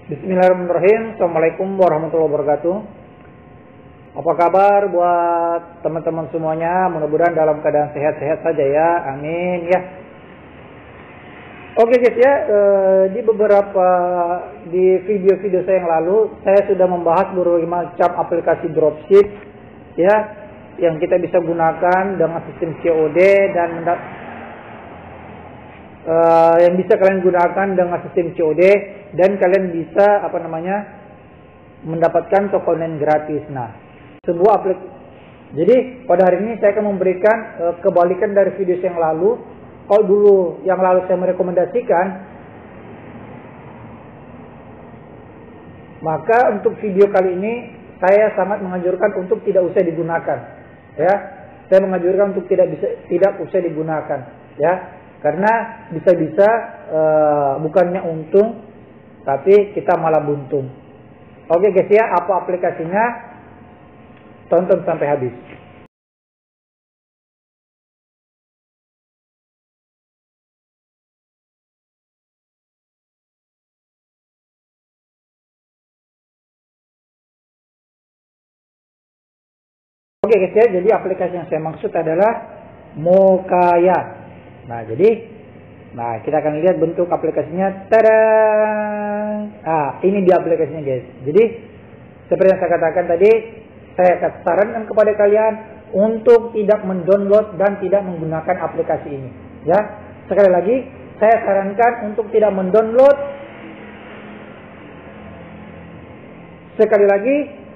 Bismillahirrahmanirrahim. Assalamualaikum warahmatullahi wabarakatuh. Apa kabar buat teman-teman semuanya? Mudah-mudahan dalam keadaan sehat-sehat saja ya. Amin ya. Oke guys ya, di video-video saya yang lalu saya sudah membahas berbagai macam aplikasi dropship ya yang kita bisa gunakan dengan sistem COD dan yang bisa kalian gunakan dengan sistem COD dan kalian bisa mendapatkan token gratis. Nah, sebuah aplikasi. Jadi pada hari ini saya akan memberikan kebalikan dari video yang lalu. Kalau dulu yang lalu saya merekomendasikan, maka untuk video kali ini saya sangat menganjurkan untuk tidak usah digunakan. Ya, saya menganjurkan untuk tidak usah digunakan. Ya, karena bisa-bisa bukannya untung, tapi kita malah buntung. Oke guys ya, apa aplikasinya? Tonton sampai habis. Oke guys ya, jadi aplikasi yang saya maksud adalah Mokaya. Nah, kita akan lihat bentuk aplikasinya. Tada! Ini dia aplikasinya guys. Jadi seperti yang saya katakan tadi, saya sarankan kepada kalian untuk tidak mendownload dan tidak menggunakan aplikasi ini. Ya, sekali lagi saya sarankan untuk tidak mendownload. Sekali lagi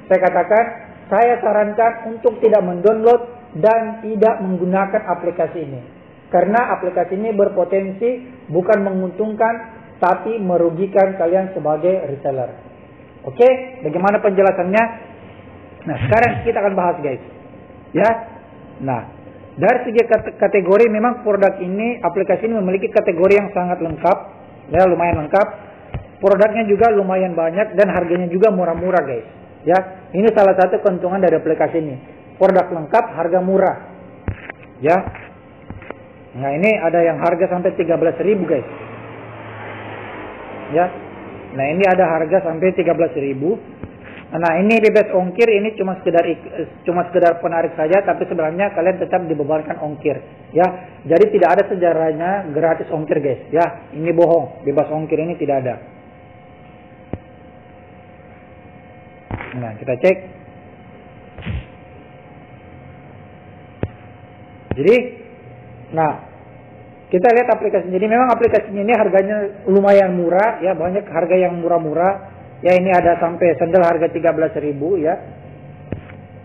saya katakan, saya sarankan untuk tidak mendownload dan tidak menggunakan aplikasi ini. Karena aplikasi ini berpotensi bukan menguntungkan, tapi merugikan kalian sebagai reseller. Oke, bagaimana penjelasannya? Nah, sekarang kita akan bahas guys. Ya, nah dari segi kategori memang produk ini, aplikasi ini memiliki kategori yang sangat lengkap, ya lumayan lengkap. Produknya juga lumayan banyak dan harganya juga murah-murah guys. Ya, ini salah satu keuntungan dari aplikasi ini. Produk lengkap, harga murah. Ya. Nah, ini ada yang harga sampai 13.000 guys. Ya. Nah, ini ada harga sampai 13.000. Nah, ini bebas ongkir, ini cuma sekedar penarik saja, tapi sebenarnya kalian tetap dibebankan ongkir. Ya. Jadi tidak ada sejarahnya gratis ongkir guys. Ya, ini bohong. Bebas ongkir ini tidak ada. Nah, kita cek. Jadi, nah, kita lihat aplikasinya. Jadi memang aplikasinya ini harganya lumayan murah, ya banyak harga yang murah-murah. Ya ini ada sampai sandal harga 13.000 ya.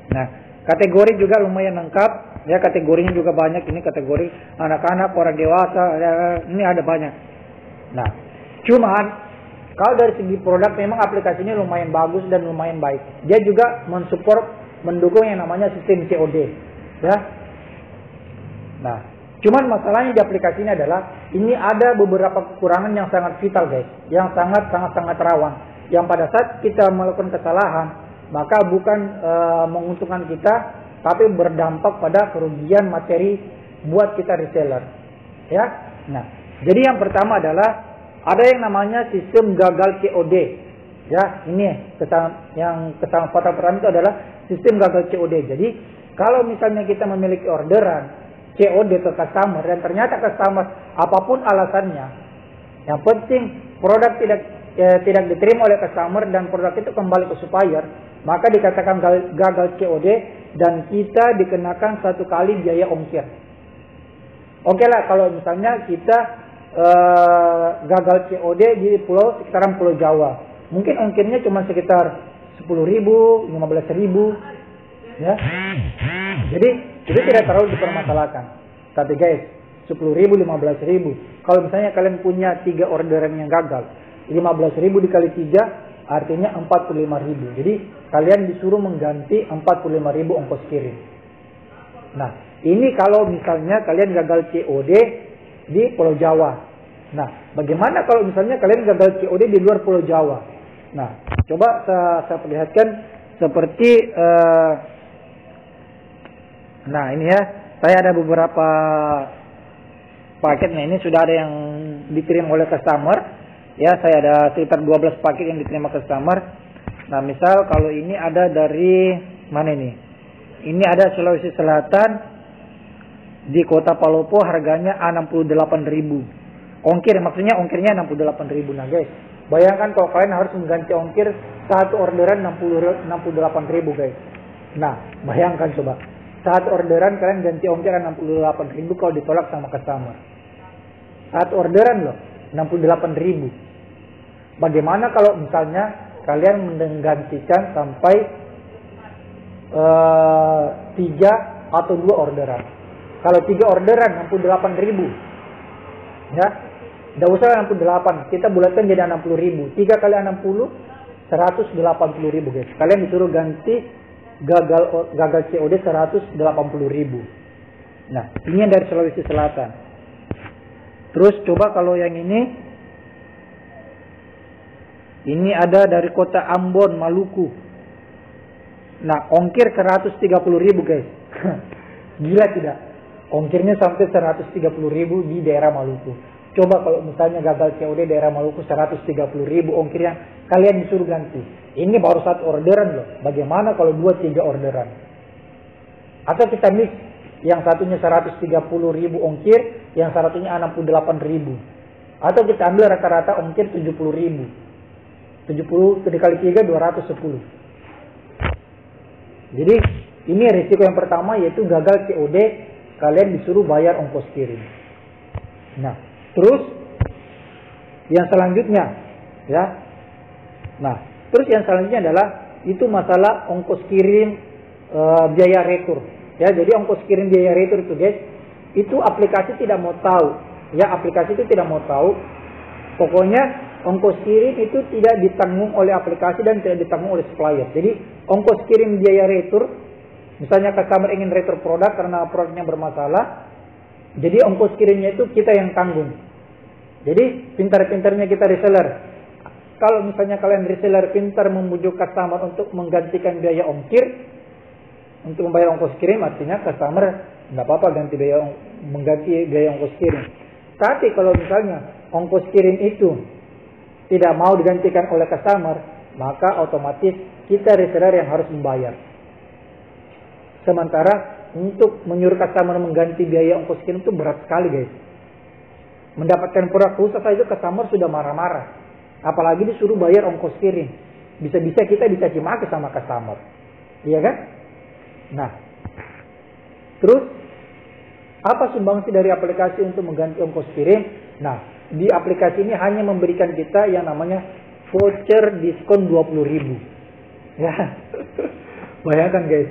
Nah, kategori juga lumayan lengkap. Ya kategorinya juga banyak. Ini kategori anak-anak, orang dewasa. Ya, ini ada banyak. Nah, cuman kalau dari segi produk memang aplikasi ini lumayan bagus dan lumayan baik. Dia juga mendukung yang namanya sistem COD. Ya. Nah, cuman masalahnya di aplikasi ini adalah ini ada beberapa kekurangan yang sangat vital guys, yang sangat rawan. Yang pada saat kita melakukan kesalahan, maka bukan menguntungkan kita, tapi berdampak pada kerugian materi buat kita reseller. Ya. Nah, jadi yang pertama adalah ada yang namanya sistem gagal COD. Ya, ini yang kesalahan fatal pertama itu adalah sistem gagal COD. Jadi, kalau misalnya kita memiliki orderan COD ke customer dan ternyata customer apapun alasannya, yang penting produk tidak diterima oleh customer dan produk itu kembali ke supplier, maka dikatakan gagal COD dan kita dikenakan 1 kali biaya ongkir. Oke lah kalau misalnya kita gagal COD di sekitaran Pulau Jawa, mungkin ongkirnya cuma sekitar 10.000, 15.000, ya. Jadi itu tidak terlalu dipermasalahkan. Tapi guys, 10.000, 15.000. Kalau misalnya kalian punya 3 orderan yang gagal, 15.000 dikali 3 artinya 45.000. Jadi kalian disuruh mengganti 45.000 ongkos kirim. Nah, ini kalau misalnya kalian gagal COD di Pulau Jawa. Nah, bagaimana kalau misalnya kalian gagal COD di luar Pulau Jawa? Nah, coba saya perlihatkan seperti nah ini ya, saya ada beberapa paketnya. Ini sudah ada yang dikirim oleh customer. Ya, saya ada sekitar 12 paket yang diterima customer. Nah, misal kalau ini ada dari mana ini? Ini ada Sulawesi Selatan di Kota Palopo, harganya 68.000. Ongkir, maksudnya ongkirnya 68.000. Nah, guys, bayangkan kalau kalian harus mengganti ongkir satu orderan 68.000, guys. Nah, bayangkan coba. Satu orderan kalian ganti ongkir 68.000 kalau ditolak sama customer. Satu orderan loh, 68.000. Bagaimana kalau misalnya kalian menggantikan sampai 3 atau 2 orderan? Kalau 3 orderan 68.000, ya, tidak usah 68, kita bulatkan jadi 60.000. 3 kali 60, 180.000, guys. Kalian disuruh ganti gagal COD 180.000. Nah, ini yang dari Sulawesi Selatan. Terus coba kalau yang ini ada dari Kota Ambon, Maluku. Nah, ongkir 130.000, guys. Gila tidak? Ongkirnya sampai 130.000 di daerah Maluku. Coba kalau misalnya gagal COD daerah Maluku 130.000 ongkirnya, kalian disuruh ganti. Ini baru satu orderan loh. Bagaimana kalau 2-3 orderan? Atau kita mix, yang satunya 130.000 ongkir, yang satunya 68.000. Atau kita ambil rata-rata ongkir 70.000. 70 dikali 3, 210. Jadi ini risiko yang pertama, yaitu gagal COD, kalian disuruh bayar ongkos kirim. Nah, terus yang selanjutnya, ya. Nah, terus yang selanjutnya adalah itu masalah ongkos kirim biaya retur. Ya, jadi ongkos kirim biaya retur itu, guys, itu aplikasi tidak mau tahu. Ya, aplikasi itu tidak mau tahu. Pokoknya ongkos kirim itu tidak ditanggung oleh aplikasi dan tidak ditanggung oleh supplier. Jadi ongkos kirim biaya retur, misalnya customer ingin retur produk karena produknya bermasalah, jadi ongkos kirimnya itu kita yang tanggung. Jadi pintar-pintarnya kita reseller. Kalau misalnya kalian reseller pintar membujuk customer untuk menggantikan biaya ongkir, untuk membayar ongkos kirim, artinya customer nggak apa-apa mengganti biaya ongkos kirim. Tapi kalau misalnya ongkos kirim itu tidak mau digantikan oleh customer, maka otomatis kita reseller yang harus membayar. Sementara untuk menyuruh customer mengganti biaya ongkos kirim itu berat sekali, guys. Mendapatkan produk rusak saja customer sudah marah-marah, apalagi disuruh bayar ongkos kirim. Bisa-bisa kita dicaci maki sama customer, iya kan? Nah, terus apa sumbangsi dari aplikasi untuk mengganti ongkos kirim? Nah, di aplikasi ini hanya memberikan kita yang namanya voucher diskon 20.000. Ya. Bayangkan, guys.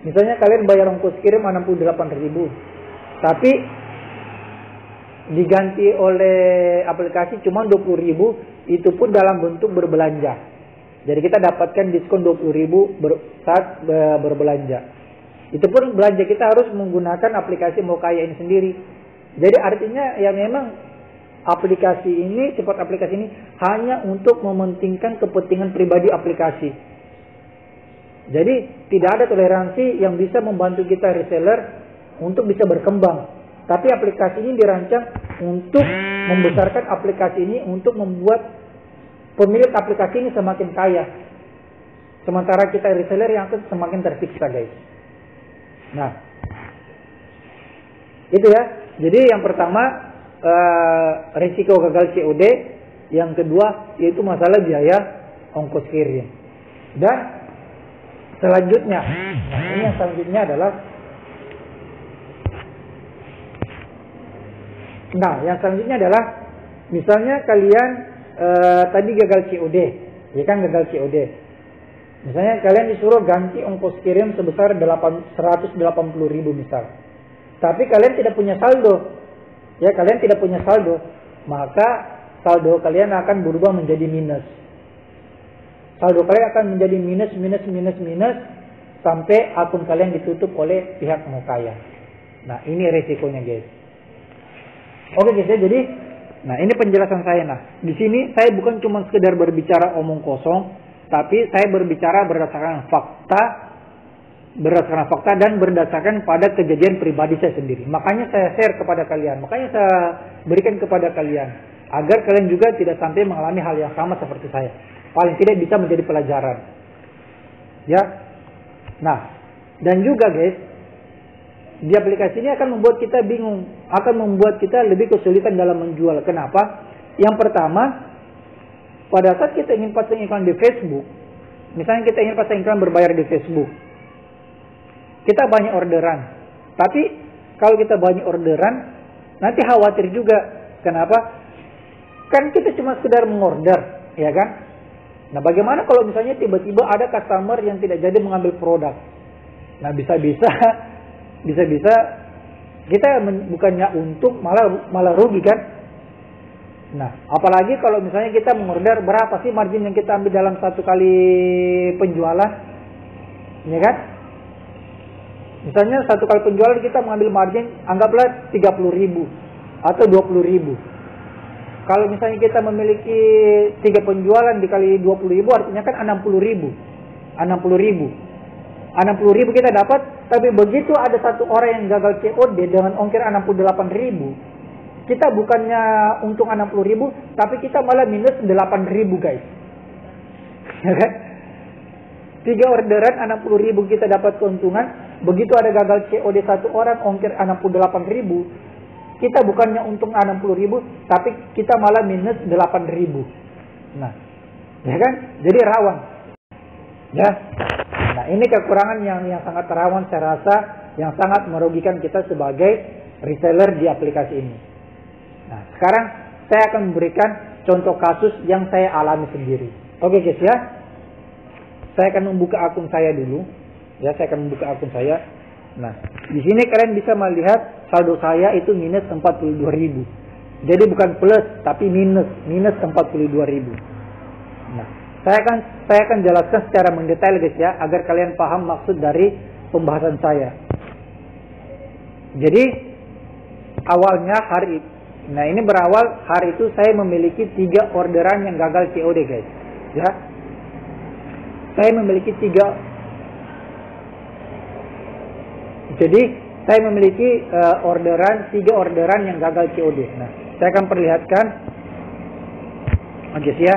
Misalnya kalian bayar ongkos kirim 68.000. Tapi diganti oleh aplikasi cuma 20.000, itu pun dalam bentuk berbelanja. Jadi kita dapatkan diskon 20.000 saat berbelanja. Itu pun belanja kita harus menggunakan aplikasi Mokaya ini sendiri. Jadi artinya ya memang aplikasi ini, sifat aplikasi ini hanya untuk mementingkan kepentingan pribadi aplikasi. Jadi tidak ada toleransi yang bisa membantu kita reseller untuk bisa berkembang. Tapi aplikasi ini dirancang untuk membesarkan aplikasi ini, untuk membuat pemilik aplikasi ini semakin kaya. Sementara kita reseller yang akan semakin tersiksa, guys. Nah, itu ya. Jadi yang pertama risiko gagal COD, yang kedua yaitu masalah biaya ongkos kirim. Dan selanjutnya, nah ini yang selanjutnya adalah, misalnya kalian tadi gagal COD, ya kan, gagal COD. Misalnya kalian disuruh ganti ongkos kirim sebesar 180.000 misal. Tapi kalian tidak punya saldo. Ya, kalian tidak punya saldo, maka saldo kalian akan berubah menjadi minus. Saldo kalian akan menjadi minus sampai akun kalian ditutup oleh pihak Mokaya. Nah, ini resikonya, guys. Oke, guys, jadi nah ini penjelasan saya. Nah, di sini saya bukan cuma sekedar berbicara omong kosong, tapi saya berbicara berdasarkan fakta dan berdasarkan pada kejadian pribadi saya sendiri. Makanya saya share kepada kalian, makanya saya berikan kepada kalian, Agar kalian juga tidak sampai mengalami hal yang sama seperti saya. Paling tidak bisa menjadi pelajaran. Ya. Nah, dan juga guys, di aplikasi ini akan membuat kita bingung, akan membuat kita lebih kesulitan dalam menjual. Kenapa? Yang pertama, pada saat kita ingin pasang iklan di Facebook, misalnya kita ingin pasang iklan berbayar di Facebook, kita banyak orderan. Tapi kalau kita banyak orderan, nanti khawatir juga. Kenapa? Kan kita cuma sekedar mengorder, ya kan? Nah, bagaimana kalau misalnya tiba-tiba ada customer yang tidak jadi mengambil produk? Nah, bisa-bisa kita bukannya untung, malah rugi kan? Nah, apalagi kalau misalnya kita mengorder, berapa sih margin yang kita ambil dalam satu kali penjualan? Ya kan? Misalnya satu kali penjualan kita mengambil margin, anggaplah 30.000 atau 20.000. Kalau misalnya kita memiliki 3 penjualan dikali 20.000, artinya kan 60.000 kita dapat. Tapi begitu ada satu orang yang gagal COD dengan ongkir 68.000, kita bukannya untung 60.000, tapi kita malah minus 8.000 guys. Ya kan? 3 orderan 60.000 kita dapat keuntungan. Begitu ada gagal COD satu orang ongkir 68.000, kita bukannya untung 60.000, tapi kita malah minus 8.000. Nah, ya kan? Jadi rawan. Ya. Nah, ini kekurangan yang sangat rawan saya rasa, yang sangat merugikan kita sebagai reseller di aplikasi ini. Nah, sekarang saya akan memberikan contoh kasus yang saya alami sendiri. Oke guys ya. Saya akan membuka akun saya dulu. Ya, saya akan membuka akun saya. Nah, di sini kalian bisa melihat saldo saya itu minus 42.000. Jadi bukan plus tapi minus 42.000. Nah, saya akan jelaskan secara mendetail guys ya, agar kalian paham maksud dari pembahasan saya. Jadi awalnya nah ini berawal hari itu saya memiliki 3 orderan yang gagal COD guys. Ya. Saya memiliki 3. Jadi saya memiliki 3 orderan yang gagal COD. Nah, saya akan perlihatkan, guys ya.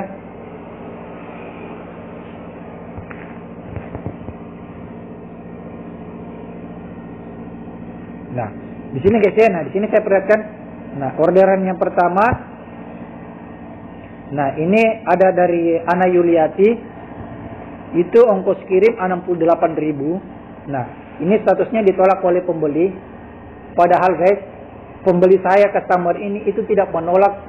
Nah, di sini guys ya. Nah, di sini saya perlihatkan. Nah, orderan yang pertama. Nah, ini ada dari Ana Yuliati. Itu ongkos kirim 68.000. Nah, ini statusnya ditolak oleh pembeli. Padahal guys, pembeli saya, customer ini itu tidak menolak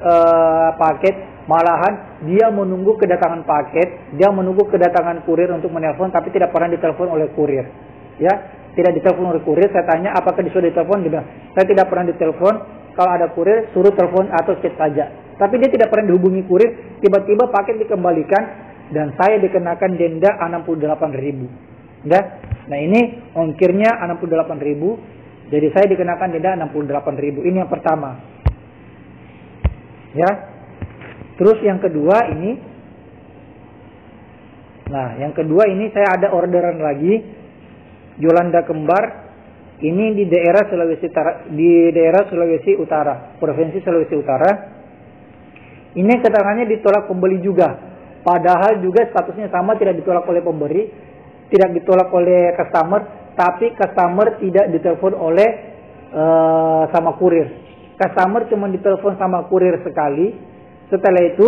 paket. Malahan dia menunggu kedatangan paket. Dia menunggu kedatangan kurir untuk menelpon. Tapi tidak pernah ditelepon oleh kurir. Ya, tidak ditelepon oleh kurir. Saya tanya apakah sudah ditelepon. Dia bilang, saya tidak pernah ditelepon. Kalau ada kurir suruh telepon atau chat saja. Tapi dia tidak pernah dihubungi kurir. Tiba-tiba paket dikembalikan. Dan saya dikenakan denda 68.000. Ya. Nah, ini ongkirnya 68.000. Jadi saya dikenakan denda 68.000. Ini yang pertama. Ya. Terus yang kedua ini. Nah, yang kedua ini saya ada orderan lagi. Yolanda Kembar. Ini di daerah Sulawesi Utara, Provinsi Sulawesi Utara. Ini keterangannya ditolak pembeli juga. Padahal juga statusnya sama, tidak ditolak oleh pemberi. Tidak ditolak oleh customer, tapi customer tidak ditelepon oleh sama kurir. Customer cuma ditelepon sama kurir sekali. Setelah itu,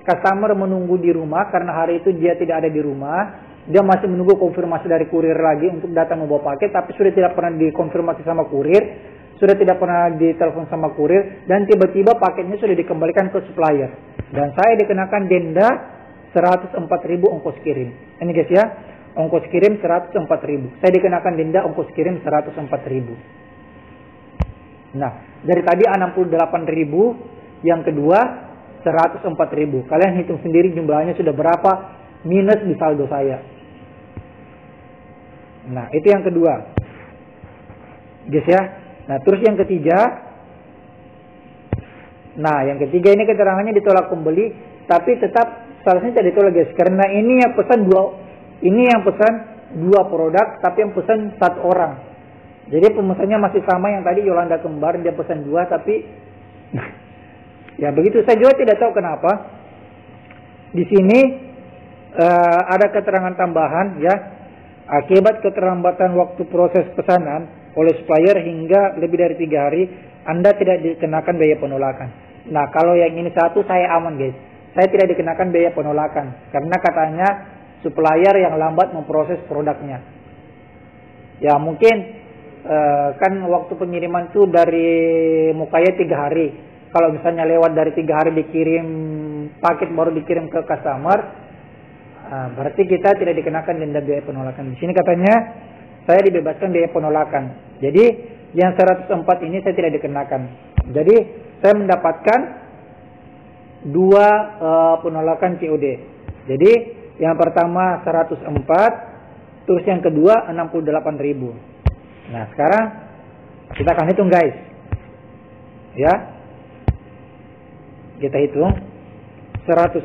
customer menunggu di rumah karena hari itu dia tidak ada di rumah. Dia masih menunggu konfirmasi dari kurir lagi untuk datang membawa paket, tapi sudah tidak pernah dikonfirmasi sama kurir, sudah tidak pernah ditelepon sama kurir, dan tiba-tiba paketnya sudah dikembalikan ke supplier. Dan saya dikenakan denda 104.000 ongkos kirim. Ini guys ya. Ongkos kirim 104.000. Saya dikenakan denda ongkos kirim 104.000. Nah, dari tadi 68.000, yang kedua 104.000. Kalian hitung sendiri jumlahnya sudah berapa minus di saldo saya. Nah, itu yang kedua. Guys ya. Nah, terus yang ketiga. Nah, yang ketiga ini keterangannya ditolak pembeli, tapi tetap seharusnya tidak ditolak guys. Karena ini yang pesan dua produk, tapi yang pesan 1 orang. Jadi pemesannya masih sama yang tadi Yolanda Kembar, dia pesan 2, tapi Ya begitu, saya juga tidak tahu kenapa di sini ada keterangan tambahan ya, akibat keterlambatan waktu proses pesanan oleh supplier hingga lebih dari 3 hari, Anda tidak dikenakan biaya penolakan. Nah kalau yang ini satu saya aman guys, saya tidak dikenakan biaya penolakan karena katanya supplier yang lambat memproses produknya. Ya mungkin kan waktu pengiriman itu dari Mukaya 3 hari. Kalau misalnya lewat dari 3 hari dikirim paket baru dikirim ke customer, berarti kita tidak dikenakan denda biaya penolakan. Di sini katanya saya dibebaskan biaya penolakan. Jadi yang 104 ini saya tidak dikenakan. Jadi saya mendapatkan 2 penolakan COD. Jadi yang pertama 104, terus yang kedua 68.000. Nah sekarang kita akan hitung guys, ya kita hitung 104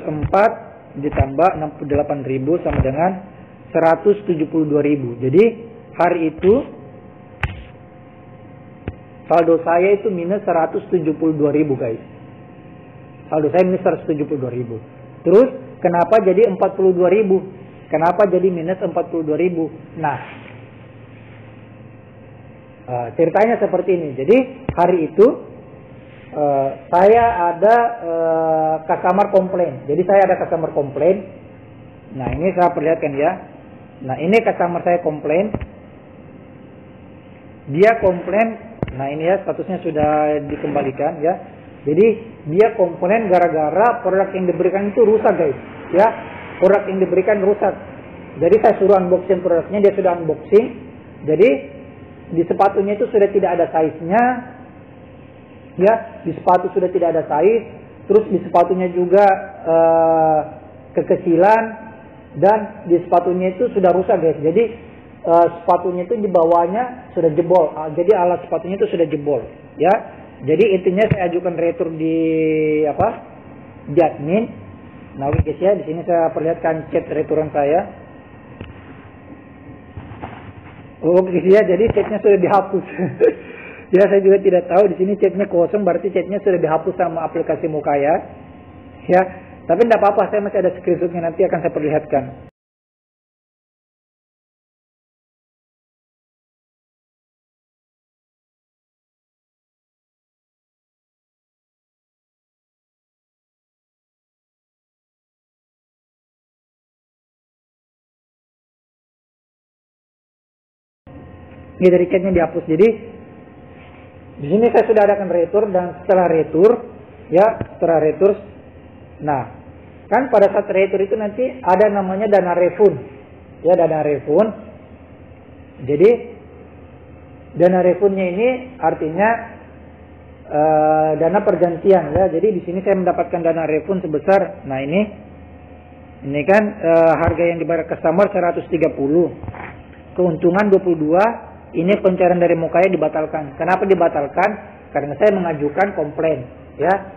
ditambah 68.000 sama dengan 172.000. Jadi hari itu saldo saya itu minus 172.000 guys. Saldo saya minus 172.000. Terus kenapa jadi 42.000? Kenapa jadi minus 42.000? Nah, ceritanya seperti ini. Jadi hari itu saya ada customer komplain. Jadi saya ada customer komplain. Nah ini saya perlihatkan ya. Nah ini customer saya komplain. Dia komplain. Nah ini ya statusnya sudah dikembalikan ya. Jadi dia komplain gara-gara produk yang diberikan itu rusak guys. Ya produk yang diberikan rusak. Jadi saya suruh unboxing produknya, dia sudah unboxing. Jadi di sepatunya itu sudah tidak ada size-nya. Ya, di sepatu sudah tidak ada size, terus di sepatunya juga kekecilan, dan di sepatunya itu sudah rusak guys. Jadi sepatunya itu di bawahnya sudah jebol. Jadi alat sepatunya itu sudah jebol. Ya, jadi intinya saya ajukan retur di di admin. Nah, oke guys ya, di sini saya perlihatkan chat returan saya. Oke guys ya, jadi chatnya sudah dihapus. Ya saya juga tidak tahu, di sini chatnya kosong, berarti chatnya sudah dihapus sama aplikasi Mukaya. Ya, tapi tidak apa-apa, saya masih ada screenshotnya, nanti akan saya perlihatkan. Ini dari chatnya dihapus. Jadi di sini saya sudah adakan retur, dan setelah retur, nah kan pada saat retur itu nanti ada namanya dana refund, ya dana refund. Jadi dana refundnya ini artinya dana pergantian ya. Jadi di sini saya mendapatkan dana refund sebesar, nah ini kan harga yang dibayar customer 130, keuntungan 22. Ini pencairan dari Mukaya dibatalkan. Kenapa dibatalkan? Karena saya mengajukan komplain, ya.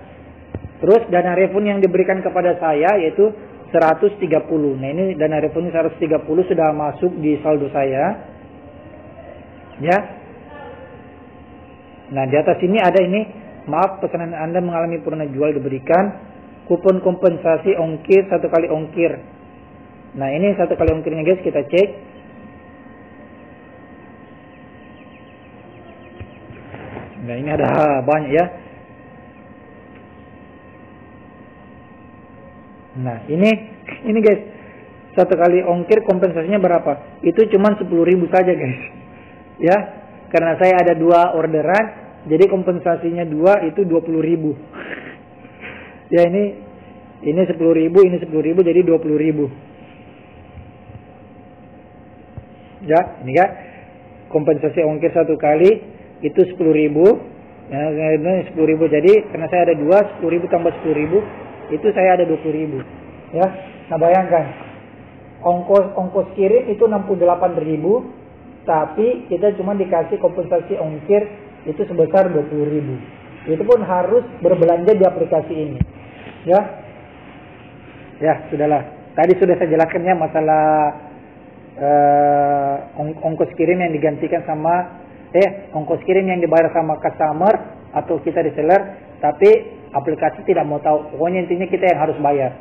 Terus dana refund yang diberikan kepada saya yaitu 130. Nah, ini dana refund 130 sudah masuk di saldo saya. Ya. Nah, di atas ini ada ini, maaf pesanan Anda mengalami purna jual diberikan kupon kompensasi ongkir 1 kali ongkir. Nah, ini 1 kali ongkirnya guys, kita cek. Nah ini ada banyak ya. Nah ini guys, 1 kali ongkir kompensasinya berapa? Itu cuma 10.000 saja guys. Ya, karena saya ada 2 orderan, jadi kompensasinya 2 itu 20.000. Ya ini 10.000, ini 10.000, jadi 20.000. Ya, ini kan kompensasi ongkir 1 kali itu 10.000, ya, 10.000. Jadi karena saya ada 2, 10.000 tambah 10.000 itu saya ada 20.000. Ya, nah bayangkan ongkos kirim itu 68.000, tapi kita cuma dikasih kompensasi ongkir itu sebesar 20.000. Itu pun harus berbelanja di aplikasi ini. Ya sudahlah. Tadi sudah saya jelaskan ya masalah ongkos kirim yang digantikan sama ongkos kirim yang dibayar sama customer atau kita reseller, tapi aplikasi tidak mau tahu. Pokoknya intinya kita yang harus bayar.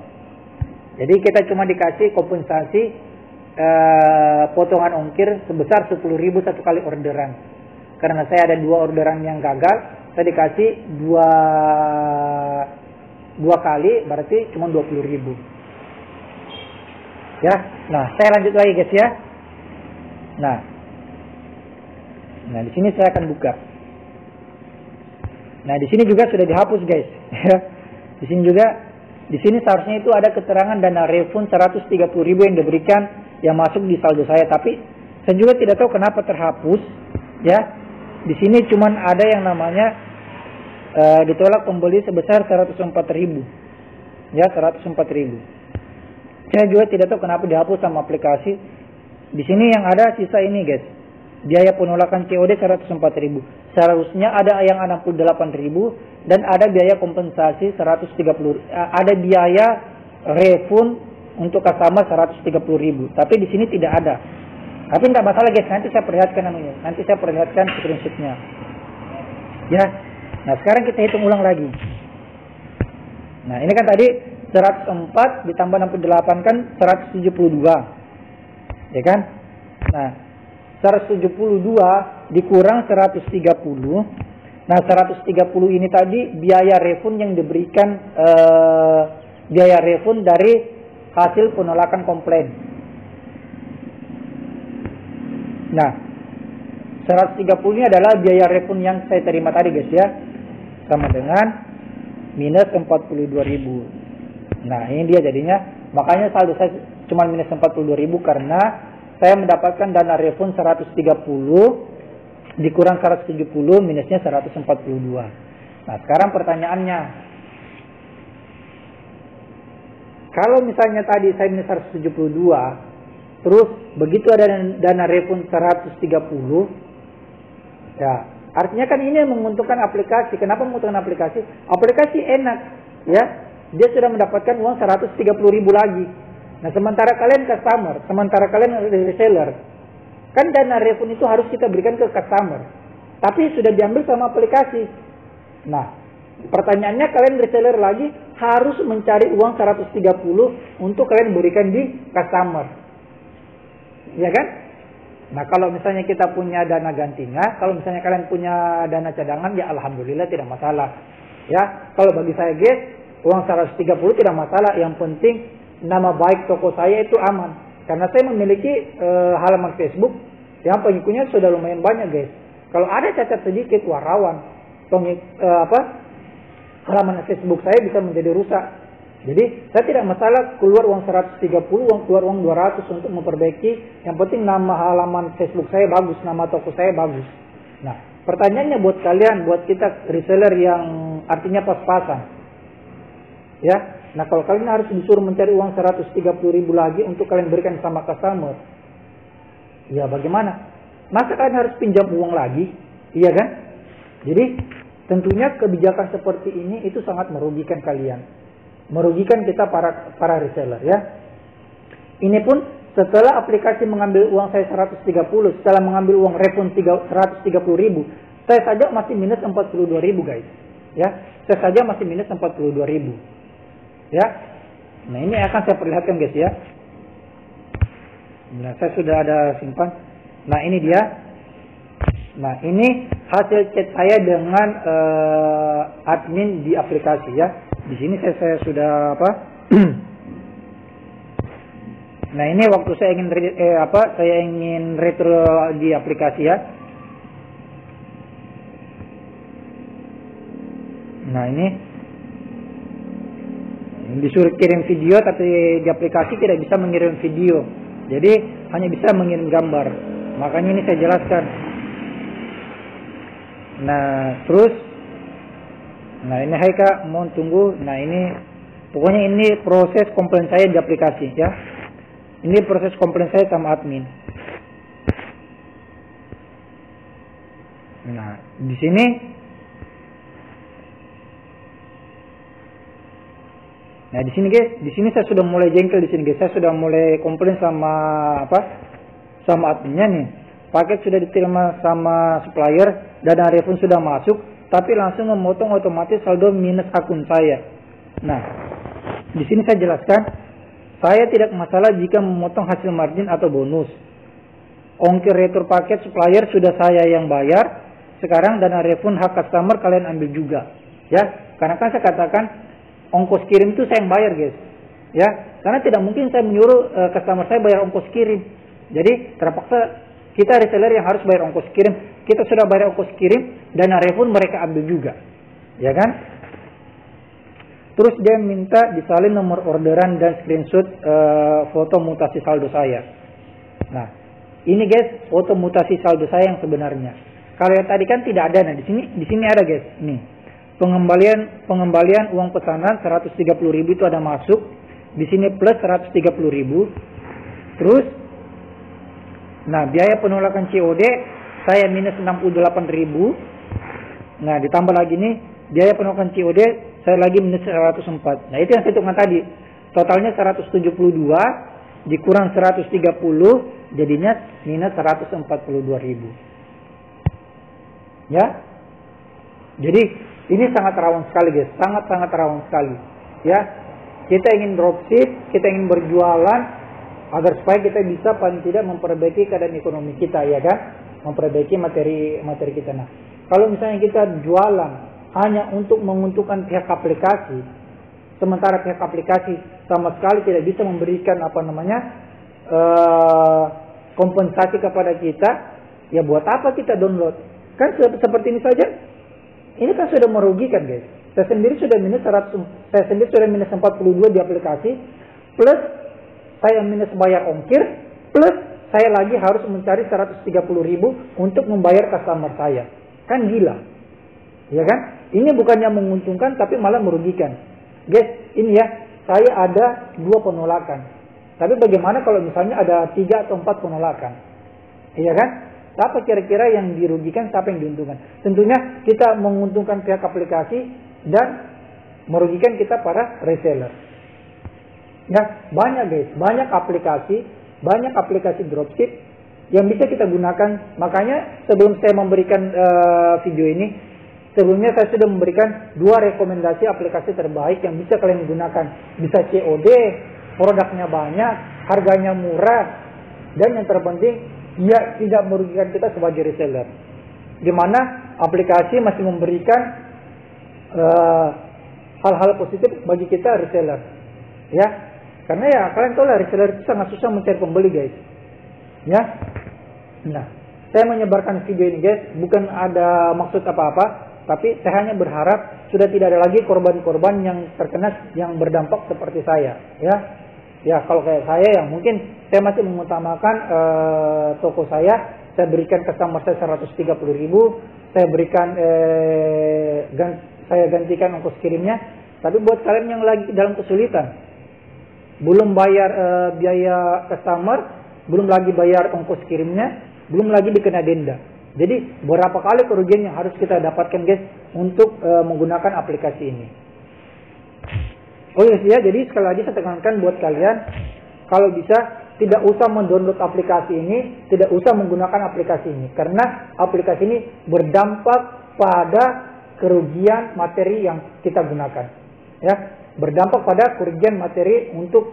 Jadi kita cuma dikasih kompensasi potongan ongkir sebesar 10.000 satu kali orderan. Karena saya ada 2 orderan yang gagal, saya dikasih dua kali, berarti cuma 20.000. Ya, nah saya lanjut lagi guys ya. Nah di sini saya akan buka. Nah di sini juga sudah dihapus guys. Di sini seharusnya itu ada keterangan dana refund 130.000 yang diberikan yang masuk di saldo saya, tapi saya juga tidak tahu kenapa terhapus. Ya, di sini cuman ada yang namanya ditolak pembeli sebesar 104.000. Ya, 104.000. Saya juga tidak tahu kenapa dihapus sama aplikasi. Di sini yang ada sisa ini guys. Biaya penolakan COD 104.000. Seharusnya ada yang 68.000 dan ada biaya kompensasi 130. Ada biaya refund untuk customer 130.000. Tapi di sini tidak ada. Tapi tidak masalah guys, nanti saya perlihatkan namanya. Nanti saya perlihatkan screenshotnya. Ya. Nah, sekarang kita hitung ulang lagi. Nah, ini kan tadi 104 ditambah 68 kan 172. Ya kan? Nah, 172 dikurang 130. Nah, 130 ini tadi biaya refund yang diberikan, biaya refund dari hasil penolakan komplain. Nah, 130 ini adalah biaya refund yang saya terima tadi guys ya. Sama dengan minus 42.000. Nah, ini dia jadinya. Makanya saldo saya cuma minus 42.000 karena saya mendapatkan dana refund 130 dikurang 170 minusnya 142. Nah, sekarang pertanyaannya, kalau misalnya tadi saya minus 172, terus begitu ada dana refund 130, ya artinya kan ini menguntungkan aplikasi. Kenapa menguntungkan aplikasi? Aplikasi enak, ya. Dia sudah mendapatkan uang 130.000 lagi. Nah, sementara kalian customer, sementara kalian reseller, kan dana refund itu harus kita berikan ke customer. Tapi sudah diambil sama aplikasi. Nah, pertanyaannya kalian reseller lagi harus mencari uang 130 untuk kalian berikan di customer. Ya kan? Nah, kalau misalnya kita punya dana gantinya, kalau misalnya kalian punya dana cadangan, ya alhamdulillah tidak masalah. Ya, kalau bagi saya guys, uang 130 tidak masalah. Yang penting nama baik toko saya itu aman. Karena saya memiliki halaman Facebook yang pengikutnya sudah lumayan banyak guys. Kalau ada cacat sedikit, wah rawan. Halaman Facebook saya bisa menjadi rusak. Jadi saya tidak masalah keluar uang 130, keluar uang 200 untuk memperbaiki. Yang penting nama halaman Facebook saya bagus, nama toko saya bagus. Nah, pertanyaannya buat kalian, buat kita reseller yang artinya pas-pasan. Ya, nah kalau kalian harus disuruh mencari uang 130.000 lagi untuk kalian berikan sama customer, ya bagaimana? Masa kalian harus pinjam uang lagi? Iya kan? Jadi tentunya kebijakan seperti ini itu sangat merugikan kalian, merugikan kita para reseller ya. Ini pun setelah aplikasi mengambil uang saya 130, setelah mengambil uang refund 130.000, saya saja masih minus 42.000 guys. Ya, saya saja masih minus 42.000. Ya, nah ini akan saya perlihatkan guys ya. Nah, saya sudah ada simpan. Nah, ini dia. Nah, ini hasil chat saya dengan admin di aplikasi ya. Di sini saya sudah apa? Nah, ini waktu saya ingin saya ingin retro di aplikasi ya. Nah, ini disuruh kirim video tapi di aplikasi tidak bisa mengirim video, jadi hanya bisa mengirim gambar. Makanya ini saya jelaskan. Nah, terus ini hai kak, mohon tunggu. Nah, ini pokoknya ini proses komplain saya di aplikasi ya. Ini proses komplain saya sama admin. Nah, di sini nah di sini guys, di sini saya sudah mulai jengkel di sini guys. Saya sudah mulai komplain sama sama adminnya nih. Paket sudah diterima sama supplier, dana refund sudah masuk, tapi langsung memotong otomatis saldo minus akun saya. Nah, di sini saya jelaskan, saya tidak masalah jika memotong hasil margin atau bonus. Ongkir retur paket supplier sudah saya yang bayar. Sekarang dana refund hak customer kalian ambil juga. Ya, karena kan saya katakan ongkos kirim itu saya yang bayar, guys. Ya, karena tidak mungkin saya menyuruh customer saya bayar ongkos kirim. Jadi terpaksa kita reseller yang harus bayar ongkos kirim. Kita sudah bayar ongkos kirim, dana refund mereka ambil juga. Ya kan? Terus dia minta disalin nomor orderan dan screenshot foto mutasi saldo saya. Nah, ini guys, foto mutasi saldo saya yang sebenarnya. Kalau yang tadi kan tidak ada. Nah, di sini ada, guys. Nih. Pengembalian uang pesanan 130.000 itu ada masuk. Di sini plus 130.000. Terus nah, biaya penolakan COD saya minus 68.000. Nah, ditambah lagi nih biaya penolakan COD saya lagi minus 104. Nah, itu yang saya hitungkan tadi. Totalnya 172 dikurang 130 jadinya minus 142.000. Ya. Jadi ini sangat rawan sekali, guys. Sangat-sangat rawan sekali. Ya. Kita ingin dropship, kita ingin berjualan agar supaya kita bisa paling tidak memperbaiki keadaan ekonomi kita, ya kan? Memperbaiki materi kita. Nah, kalau misalnya kita jualan hanya untuk menguntungkan pihak aplikasi, sementara pihak aplikasi sama sekali tidak bisa memberikan kompensasi kepada kita, ya buat apa kita download? Kan seperti ini saja. Ini kan sudah merugikan, guys. Saya sendiri sudah minus 42 di aplikasi, plus saya minus bayar ongkir, plus saya lagi harus mencari 130.000 untuk membayar customer saya. Kan gila. Ya kan? Ini bukannya menguntungkan tapi malah merugikan. Guys, ini ya, saya ada 2 penolakan. Tapi bagaimana kalau misalnya ada 3 atau 4 penolakan? Iya kan? Siapa kira-kira yang dirugikan, siapa yang diuntungkan? Tentunya kita menguntungkan pihak aplikasi dan merugikan kita para reseller. Ya, banyak guys, banyak aplikasi dropship yang bisa kita gunakan. Makanya sebelum saya memberikan video ini, sebelumnya saya sudah memberikan 2 rekomendasi aplikasi terbaik yang bisa kalian gunakan. Bisa COD, produknya banyak, harganya murah, dan yang terpenting ya tidak merugikan kita sebagai reseller. Di mana aplikasi masih memberikan hal-hal positif bagi kita reseller. Ya, karena ya kalian tahu lah reseller itu sangat susah mencari pembeli, guys. Ya. Nah, saya menyebarkan video ini, guys, bukan ada maksud apa-apa, tapi saya hanya berharap sudah tidak ada lagi korban-korban yang terkena yang berdampak seperti saya, ya. Ya, kalau kayak saya yang mungkin saya masih mengutamakan toko saya berikan customer saya 130.000, saya berikan saya gantikan ongkos kirimnya. Tapi buat kalian yang lagi dalam kesulitan, belum bayar biaya customer, belum lagi bayar ongkos kirimnya, belum lagi dikena denda. Jadi berapa kali kerugian yang harus kita dapatkan, guys, untuk menggunakan aplikasi ini. Oh yes, ya, jadi sekali lagi saya tekankan buat kalian, kalau bisa tidak usah mendownload aplikasi ini, tidak usah menggunakan aplikasi ini, karena aplikasi ini berdampak pada kerugian materi yang kita gunakan. Ya, berdampak pada kerugian materi untuk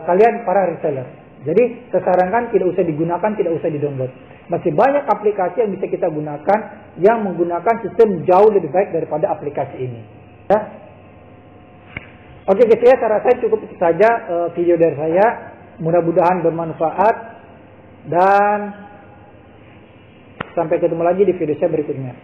kalian para reseller. Jadi saya sarankan tidak usah digunakan, tidak usah di-download. Masih banyak aplikasi yang bisa kita gunakan yang menggunakan sistem jauh lebih baik daripada aplikasi ini. Ya. Oke guys, ya, saya rasa cukup itu saja video dari saya. Mudah-mudahan bermanfaat dan sampai ketemu lagi di video saya berikutnya.